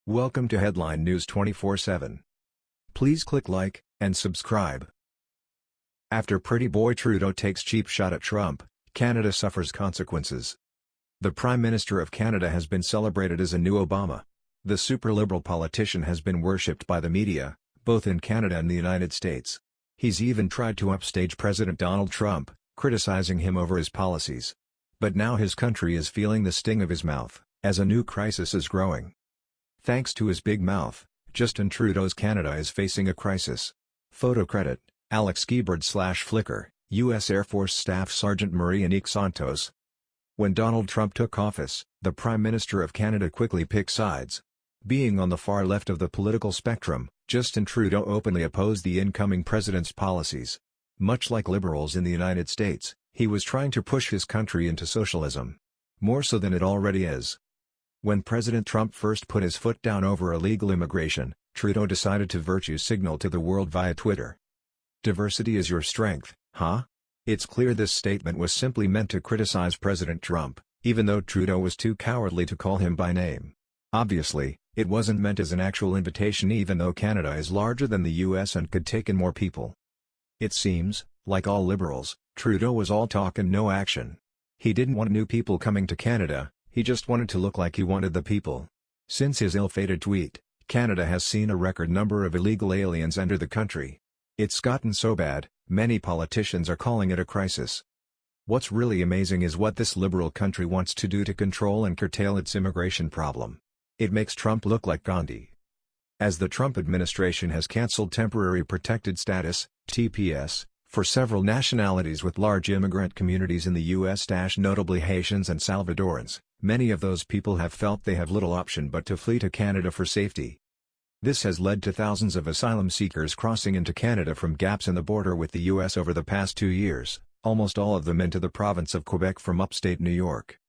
Welcome to Headline News 24/7. Please click like and subscribe. After pretty boy Trudeau takes cheap shot at Trump, Canada suffers consequences. The Prime Minister of Canada has been celebrated as a new Obama. The super-liberal politician has been worshipped by the media, both in Canada and the United States. He's even tried to upstage President Donald Trump, criticizing him over his policies. But now his country is feeling the sting of his mouth, as a new crisis is growing. Thanks to his big mouth, Justin Trudeau's Canada is facing a crisis. Photo credit, Alex Gebhard/Flickr, U.S. Air Force Staff Sergeant Marie-Annick Santos. When Donald Trump took office, the Prime Minister of Canada quickly picked sides. Being on the far left of the political spectrum, Justin Trudeau openly opposed the incoming president's policies. Much like liberals in the United States, he was trying to push his country into socialism. More so than it already is. When President Trump first put his foot down over illegal immigration, Trudeau decided to virtue signal to the world via Twitter. Diversity is your strength, huh? It's clear this statement was simply meant to criticize President Trump, even though Trudeau was too cowardly to call him by name. Obviously, it wasn't meant as an actual invitation even though Canada is larger than the US and could take in more people. It seems, like all liberals, Trudeau was all talk and no action. He didn't want new people coming to Canada. He just wanted to look like he wanted the people. Since his ill-fated tweet, Canada has seen a record number of illegal aliens enter the country. It's gotten so bad, many politicians are calling it a crisis. What's really amazing is what this liberal country wants to do to control and curtail its immigration problem. It makes Trump look like Gandhi. As the Trump administration has cancelled temporary protected status, TPS, for several nationalities with large immigrant communities in the U.S. Notably Haitians and Salvadorans, many of those people have felt they have little option but to flee to Canada for safety. This has led to thousands of asylum seekers crossing into Canada from gaps in the border with the U.S. over the past 2 years, almost all of them into the province of Quebec from upstate New York.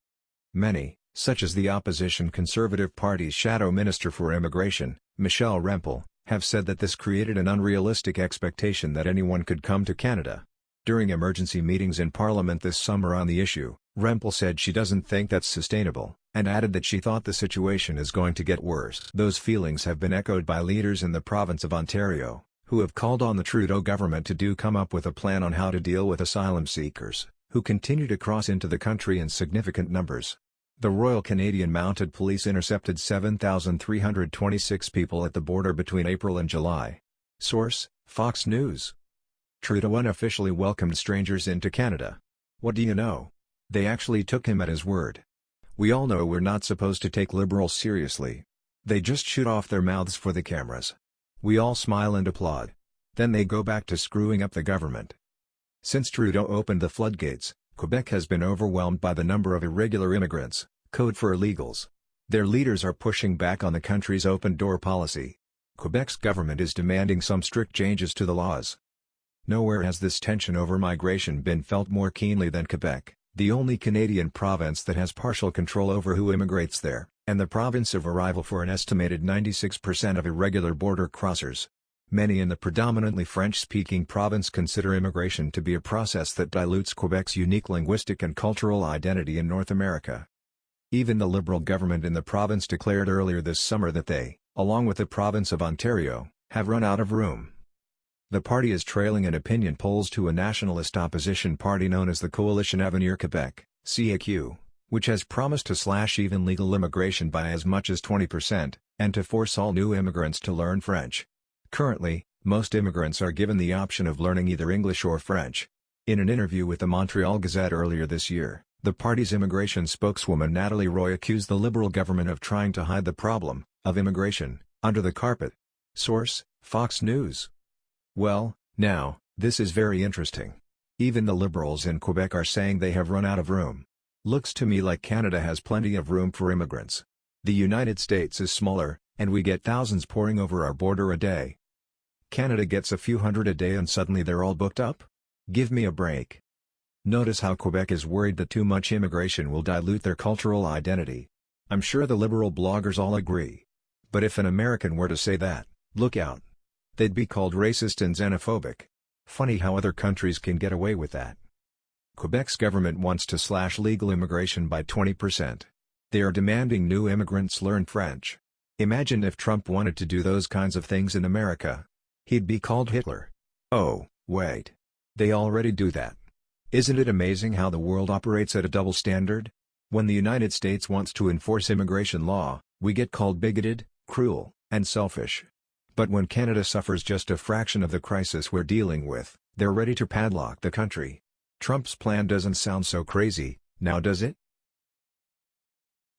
Many, such as the opposition Conservative Party's Shadow Minister for Immigration, Michelle Rempel, have said that this created an unrealistic expectation that anyone could come to Canada. During emergency meetings in Parliament this summer on the issue, Rempel said she doesn't think that's sustainable, and added that she thought the situation is going to get worse. Those feelings have been echoed by leaders in the province of Ontario, who have called on the Trudeau government to come up with a plan on how to deal with asylum seekers, who continue to cross into the country in significant numbers. The Royal Canadian Mounted Police intercepted 7,326 people at the border between April and July. Source: Fox News. Trudeau unofficially welcomed strangers into Canada. What do you know? They actually took him at his word. We all know we're not supposed to take liberals seriously. They just shoot off their mouths for the cameras. We all smile and applaud. Then they go back to screwing up the government. Since Trudeau opened the floodgates, Quebec has been overwhelmed by the number of irregular immigrants, code for illegals. Their leaders are pushing back on the country's open-door policy. Quebec's government is demanding some strict changes to the laws. Nowhere has this tension over migration been felt more keenly than Quebec, the only Canadian province that has partial control over who immigrates there, and the province of arrival for an estimated 96% of irregular border crossers. Many in the predominantly French-speaking province consider immigration to be a process that dilutes Quebec's unique linguistic and cultural identity in North America. Even the Liberal government in the province declared earlier this summer that they, along with the province of Ontario, have run out of room. The party is trailing in opinion polls to a nationalist opposition party known as the Coalition Avenir Québec, CAQ, which has promised to slash even legal immigration by as much as 20%, and to force all new immigrants to learn French. Currently, most immigrants are given the option of learning either English or French. In an interview with the Montreal Gazette earlier this year, the party's immigration spokeswoman Nathalie Roy accused the Liberal government of trying to hide the problem of immigration under the carpet. Source: Fox News. Well, now, this is very interesting. Even the Liberals in Quebec are saying they have run out of room. Looks to me like Canada has plenty of room for immigrants. The United States is smaller, and we get thousands pouring over our border a day. Canada gets a few hundred a day and suddenly they're all booked up? Give me a break. Notice how Quebec is worried that too much immigration will dilute their cultural identity. I'm sure the liberal bloggers all agree. But if an American were to say that, look out. They'd be called racist and xenophobic. Funny how other countries can get away with that. Quebec's government wants to slash legal immigration by 20%. They are demanding new immigrants learn French. Imagine if Trump wanted to do those kinds of things in America. He'd be called Hitler. Oh, wait. They already do that. Isn't it amazing how the world operates at a double standard? When the United States wants to enforce immigration law, we get called bigoted, cruel, and selfish. But when Canada suffers just a fraction of the crisis we're dealing with, they're ready to padlock the country. Trump's plan doesn't sound so crazy, now does it?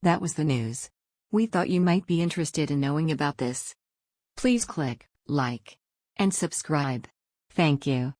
That was the news. We thought you might be interested in knowing about this. Please click like and subscribe. Thank you.